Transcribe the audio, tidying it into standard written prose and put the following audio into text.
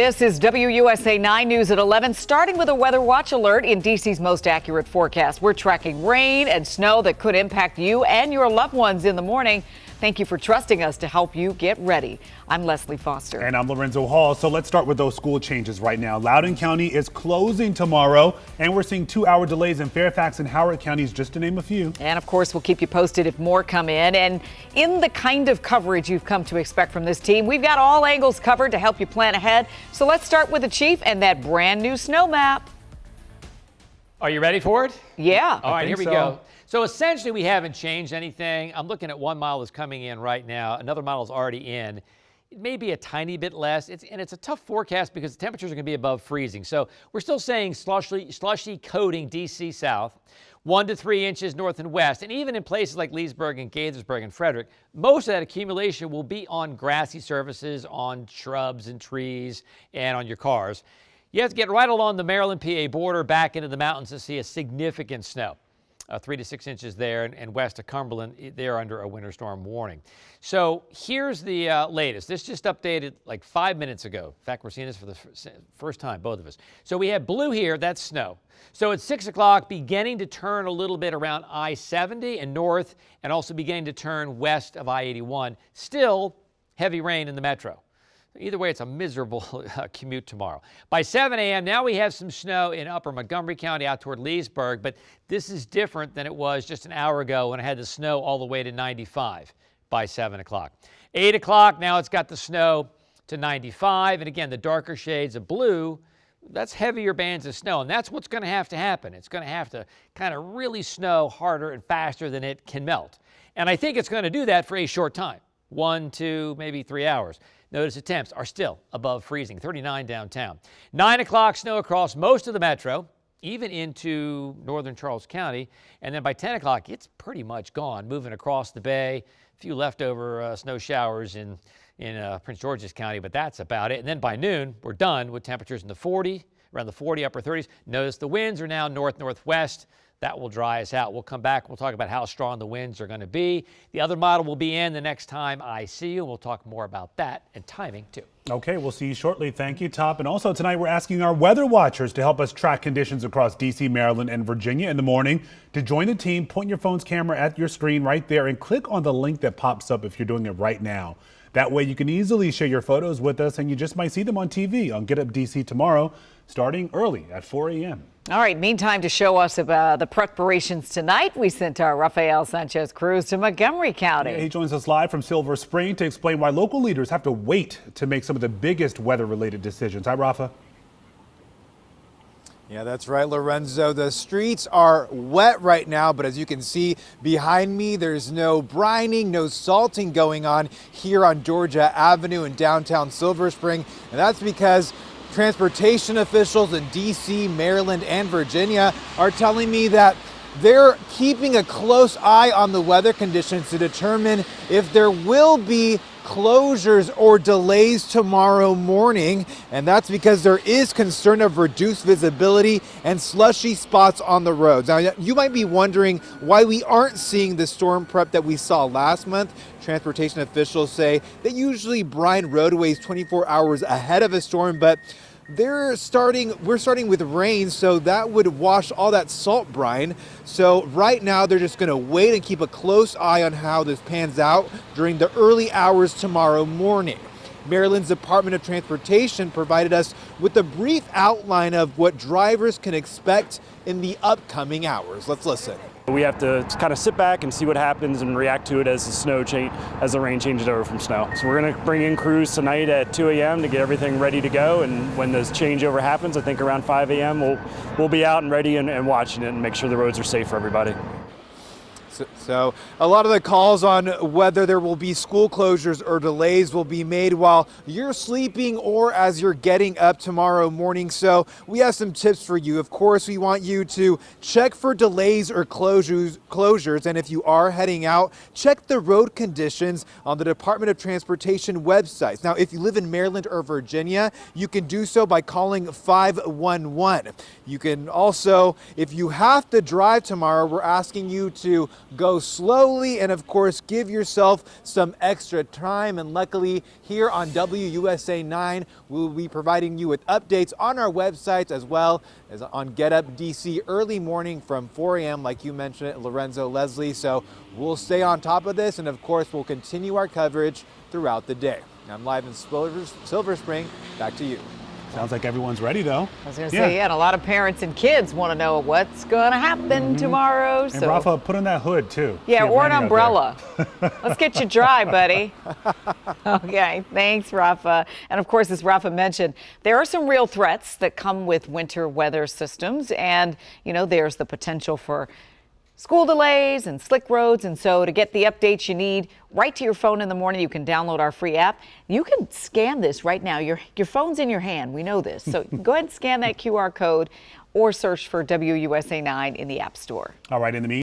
This is WUSA 9 News at 11, starting with a weather watch alert in D.C.'s most accurate forecast. We're tracking rain and snow that could impact you and your loved ones in the morning. Thank you for trusting us to help you get ready. I'm Leslie Foster. And I'm Lorenzo Hall. So let's start with those school changes right now. Loudoun County is closing tomorrow, and we're seeing 2-hour delays in Fairfax and Howard counties, just to name a few. And of course, we'll keep you posted if more come in. And in the kind of coverage you've come to expect from this team, we've got all angles covered to help you plan ahead. So let's start with the chief and that brand new snow map. Are you ready for it? Yeah. All right, here we go. So essentially, we haven't changed anything. I'm looking at 1 mile that's coming in right now. Another mile is already in. It may be a tiny bit less. It's a tough forecast because the temperatures are going to be above freezing. So we're still saying slushy coating D.C. south, 1 to 3 inches north and west. And even in places like Leesburg and Gaithersburg and Frederick, most of that accumulation will be on grassy surfaces, on shrubs and trees, and on your cars. You have to get right along the Maryland-PA border back into the mountains to see a significant snow. 3 to 6 inches there, and west of Cumberland, they're under a winter storm warning. So here's the latest. This just updated like 5 minutes ago. In fact, we're seeing this for the first time, both of us. So we have blue here, that's snow. So at 6 o'clock, beginning to turn a little bit around I-70 and north, and also beginning to turn west of I-81. Still heavy rain in the metro. Either way, it's a miserable commute tomorrow. By 7 a.m., now we have some snow in upper Montgomery County out toward Leesburg, but this is different than it was just an hour ago when I had the snow all the way to 95 by 7 o'clock. 8 o'clock, now it's got the snow to 95, and again, the darker shades of blue, that's heavier bands of snow, and that's what's going to happen. It's going to have to kind of really snow harder and faster than it can melt. And I think it's going to do that for a short time, 1, 2, maybe 3 hours. Notice the temps are still above freezing, 39 downtown. 9 o'clock, snow across most of the metro, even into northern Charles County. And then by 10 o'clock, it's pretty much gone, moving across the bay. A few leftover snow showers in Prince George's County, but that's about it. And then by noon, we're done with temperatures in the 40, around the 40, upper 30s. Notice the winds are now north-northwest. That will dry us out. We'll come back. We'll talk about how strong the winds are going to be. The other model will be in the next time I see you. We'll talk more about that and timing, too. Okay, we'll see you shortly. Thank you, Top. And also tonight, we're asking our weather watchers to help us track conditions across D.C., Maryland, and Virginia in the morning. To join the team, point your phone's camera at your screen right there and click on the link that pops up if you're doing it right now. That way, you can easily share your photos with us, and you just might see them on TV on Get Up DC tomorrow, starting early at 4 a.m. All right, meantime, to show us about the preparations tonight, we sent our Rafael Sanchez-Cruz to Montgomery County. Yeah, he joins us live from Silver Spring to explain why local leaders have to wait to make some of the biggest weather-related decisions. Hi, Rafa. Yeah, that's right, Lorenzo. The streets are wet right now, but as you can see behind me, there's no brining, no salting going on here on Georgia Avenue in downtown Silver Spring. And that's because transportation officials in D.C., Maryland, and Virginia are telling me that they're keeping a close eye on the weather conditions to determine if there will be closures or delays tomorrow morning, and that's because there is concern of reduced visibility and slushy spots on the roads. Now, you might be wondering why we aren't seeing the storm prep that we saw last month. Transportation officials say they usually brine roadways 24 hours ahead of a storm, but we're starting with rain, so that would wash all that salt brine. So right now they're just going to wait and keep a close eye on how this pans out during the early hours tomorrow morning. Maryland's Department of Transportation provided us with a brief outline of what drivers can expect in the upcoming hours. Let's listen. We have to kind of sit back and see what happens and react to it as the rain changes over from snow. So we're going to bring in crews tonight at 2 a.m. to get everything ready to go. And when the changeover happens, I think around 5 a.m. we'll be out and ready and watching it and make sure the roads are safe for everybody. So a lot of the calls on whether there will be school closures or delays will be made while you're sleeping or as you're getting up tomorrow morning. So we have some tips for you. Of course, we want you to check for delays or closures. And if you are heading out, check the road conditions on the Department of Transportation websites. Now, if you live in Maryland or Virginia, you can do so by calling 511. You can also, if you have to drive tomorrow, we're asking you to go go slowly and, of course, give yourself some extra time. And luckily, here on WUSA 9, we'll be providing you with updates on our websites as well as on Get Up DC early morning from 4 a.m. like you mentioned it, Lorenzo, Leslie. So we'll stay on top of this, and of course, we'll continue our coverage throughout the day. I'm live in Silver Spring. Back to you. Sounds like everyone's ready, though. I was going to say, and a lot of parents and kids want to know what's going to happen tomorrow. And Rafa, put on that hood, too. Yeah, or an umbrella. Let's get you dry, buddy. Okay, thanks, Rafa. And of course, as Rafa mentioned, there are some real threats that come with winter weather systems. And, you know, there's the potential for school delays and slick roads. And so to get the updates you need right to your phone in the morning, you can download our free app. You can scan this right now. Your phone's in your hand. We know this. So go ahead and scan that QR code or search for WUSA 9 in the App Store. All right, in the meantime.